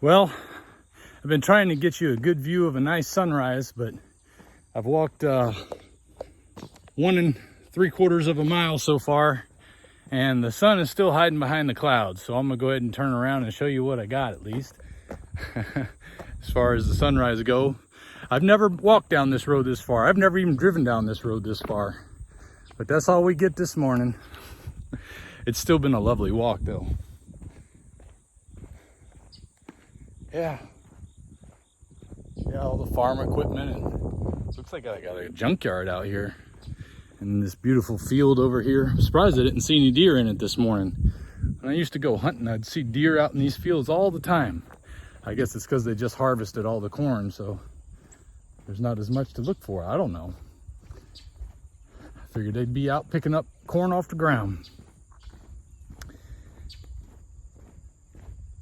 Well, I've been trying to get you a good view of a nice sunrise, but I've walked 1 3/4 of a mile so far, and the sun is still hiding behind the clouds. So I'm gonna go ahead and turn around and show you what I got, at least. As far as the sunrise go, I've never walked down this road this far. I've never even driven down this road this far, but that's all we get this morning. It's still been a lovely walk though. Yeah, all the farm equipment, and looks like I got a junkyard out here, and this beautiful field over here. I'm surprised I didn't see any deer in it this morning. When I used to go hunting, I'd see deer out in these fields all the time. I guess it's because they just harvested all the corn, so there's not as much to look for. I don't know. I figured they'd be out picking up corn off the ground.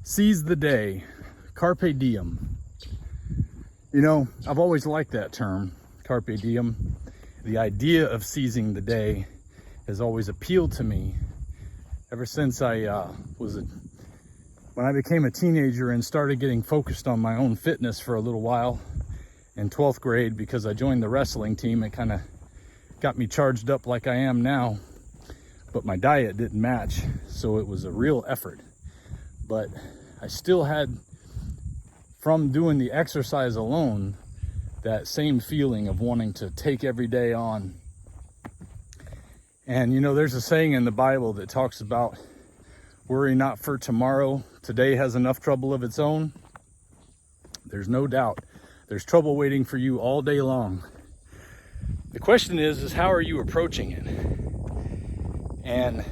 Seize the day. Carpe Diem. You know, I've always liked that term, Carpe Diem. The idea of seizing the day has always appealed to me ever since when I became a teenager and started getting focused on my own fitness for a little while in 12th grade, because I joined the wrestling team. It kind of got me charged up like I am now, but my diet didn't match, so it was a real effort. But I still had, from doing the exercise alone, that same feeling of wanting to take every day on. And you know, there's a saying in the Bible that talks about worry not for tomorrow, today has enough trouble of its own. There's no doubt there's trouble waiting for you all day long. The question is how are you approaching it? And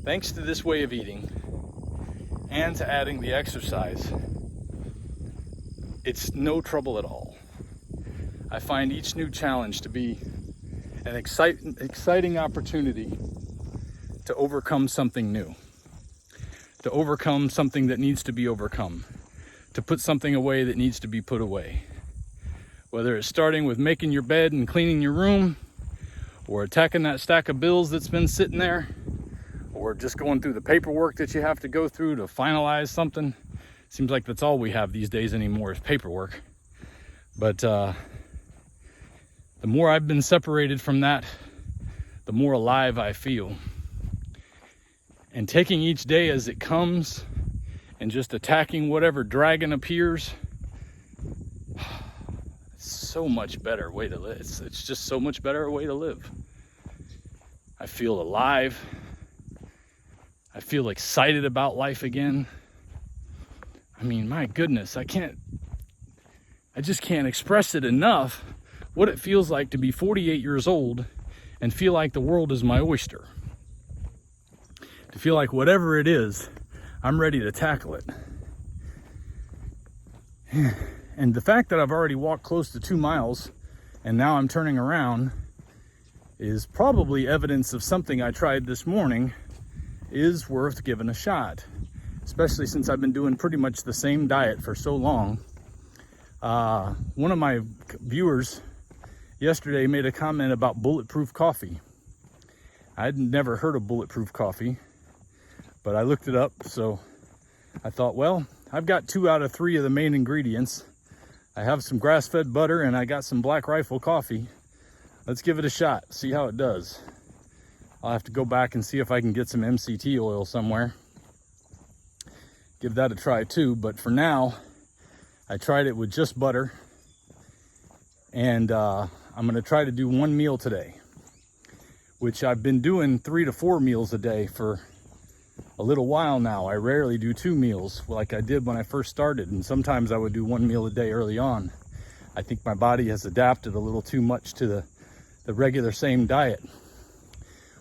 thanks to this way of eating and to adding the exercise, it's no trouble at all. I find each new challenge to be an exciting opportunity to overcome something new, to overcome something that needs to be overcome, to put something away that needs to be put away. Whether it's starting with making your bed and cleaning your room, or attacking that stack of bills that's been sitting there, or just going through the paperwork that you have to go through to finalize something. Seems like that's all we have these days anymore is paperwork. But the more I've been separated from that, the more alive I feel. And taking each day as it comes and just attacking whatever dragon appears, it's so much better way to live. It's just so much better way to live. I feel alive. I feel excited about life again. I mean, my goodness, I just can't express it enough what it feels like to be 48 years old and feel like the world is my oyster. To feel like whatever it is, I'm ready to tackle it. And the fact that I've already walked close to 2 miles and now I'm turning around is probably evidence of something I tried this morning is worth giving a shot. Especially since I've been doing pretty much the same diet for so long. One of my viewers yesterday made a comment about Bulletproof Coffee. I'd never heard of Bulletproof Coffee, but I looked it up, so I thought, well, I've got 2 out of 3 of the main ingredients. I have some grass-fed butter and I got some Black Rifle coffee. Let's give it a shot, see how it does. I'll have to go back and see if I can get some MCT oil somewhere. Give that a try too, but for now, I tried it with just butter, and I'm gonna try to do 1 meal today, which I've been doing 3 to 4 meals a day for a little while now. I rarely do 2 meals like I did when I first started, and sometimes I would do 1 meal a day early on. I think my body has adapted a little too much to the regular same diet.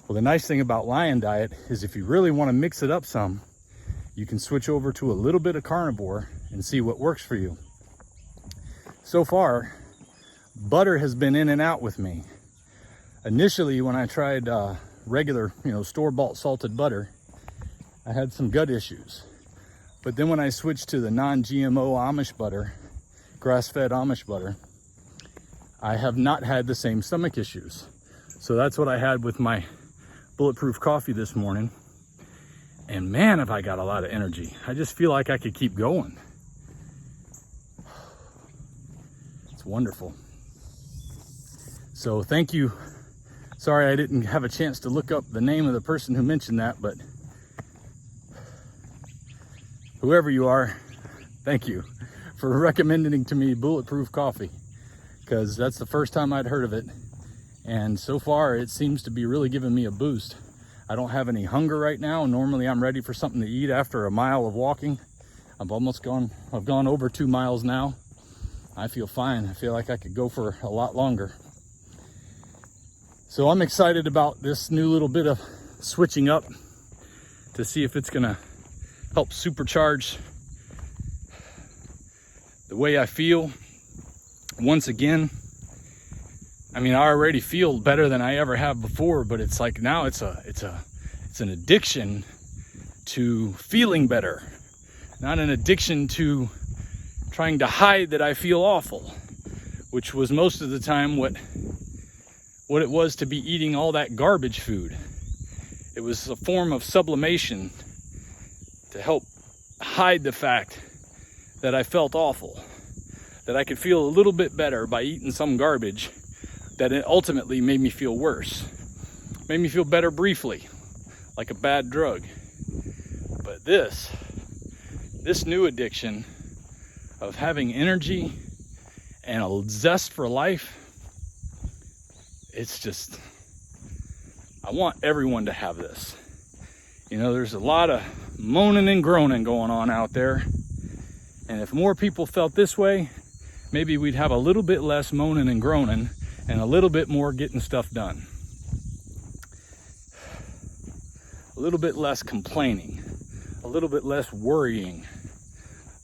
Well, the nice thing about Lion Diet is if you really want to mix it up some, you can switch over to a little bit of Carnivore and see what works for you. So far, butter has been in and out with me. Initially, when I tried regular, store-bought salted butter, I had some gut issues. But then when I switched to the non-GMO Amish butter, grass-fed Amish butter, I have not had the same stomach issues. So that's what I had with my Bulletproof Coffee this morning. And man, have I got a lot of energy. I just feel like I could keep going. It's wonderful. So thank you. Sorry I didn't have a chance to look up the name of the person who mentioned that, but whoever you are, thank you for recommending to me Bulletproof Coffee, because that's the first time I'd heard of it. And so far it seems to be really giving me a boost. I don't have any hunger right now. Normally I'm ready for something to eat after a mile of walking. I've gone over 2 miles now. I feel fine. I feel like I could go for a lot longer. So I'm excited about this new little bit of switching up to see if it's gonna help supercharge the way I feel. Once again, I mean, I already feel better than I ever have before, but it's like now it's an addiction to feeling better, not an addiction to trying to hide that I feel awful, which was most of the time what it was to be eating all that garbage food. It was a form of sublimation to help hide the fact that I felt awful, that I could feel a little bit better by eating some garbage that it ultimately made me feel worse. Made me feel better briefly, like a bad drug. But this new addiction of having energy and a zest for life, it's just, I want everyone to have this. You know, there's a lot of moaning and groaning going on out there. And if more people felt this way, maybe we'd have a little bit less moaning and groaning and a little bit more getting stuff done. A little bit less complaining, a little bit less worrying,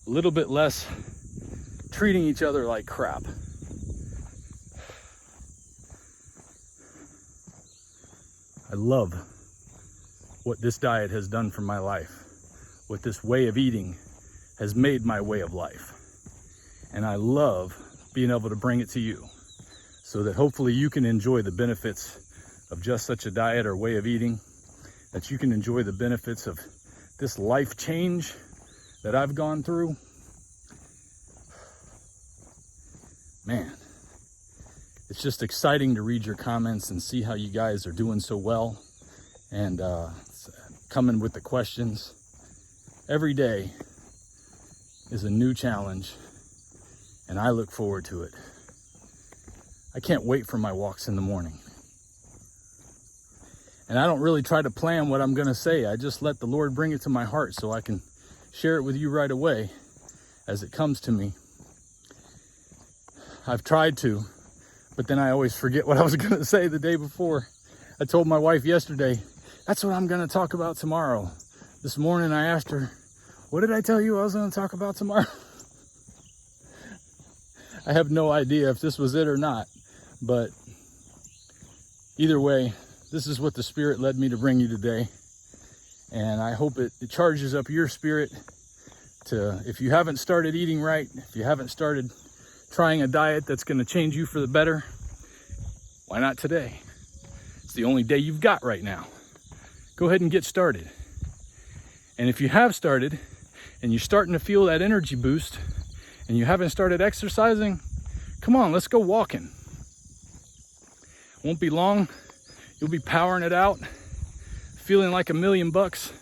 a little bit less treating each other like crap. I love what this diet has done for my life, what this way of eating has made my way of life. And I love being able to bring it to you so that hopefully you can enjoy the benefits of just such a diet or way of eating, that you can enjoy the benefits of this life change that I've gone through. Man, it's just exciting to read your comments and see how you guys are doing so well and coming with the questions. Every day is a new challenge, and I look forward to it. I can't wait for my walks in the morning. And I don't really try to plan what I'm going to say. I just let the Lord bring it to my heart so I can share it with you right away as it comes to me. I've tried to, but then I always forget what I was going to say the day before. I told my wife yesterday, that's what I'm going to talk about tomorrow. This morning I asked her, what did I tell you I was going to talk about tomorrow? I have no idea if this was it or not, but either way, this is what the Spirit led me to bring you today. And I hope it charges up your spirit to, if you haven't started eating right, if you haven't started trying a diet that's going to change you for the better, why not today? It's the only day you've got right now. Go ahead and get started. And if you have started and you're starting to feel that energy boost and you haven't started exercising, come on, let's go walking. Won't be long. You'll be powering it out, feeling like $1,000,000.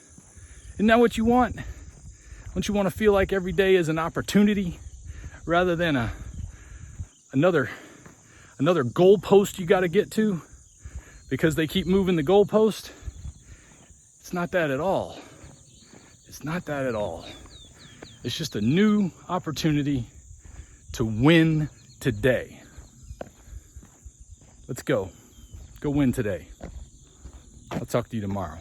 Isn't that what you want? Don't you want to feel like every day is an opportunity rather than another goalpost you got to get to because they keep moving the goalpost? It's not that at all. It's not that at all. It's just a new opportunity to win today. Let's go. Go win today. I'll talk to you tomorrow.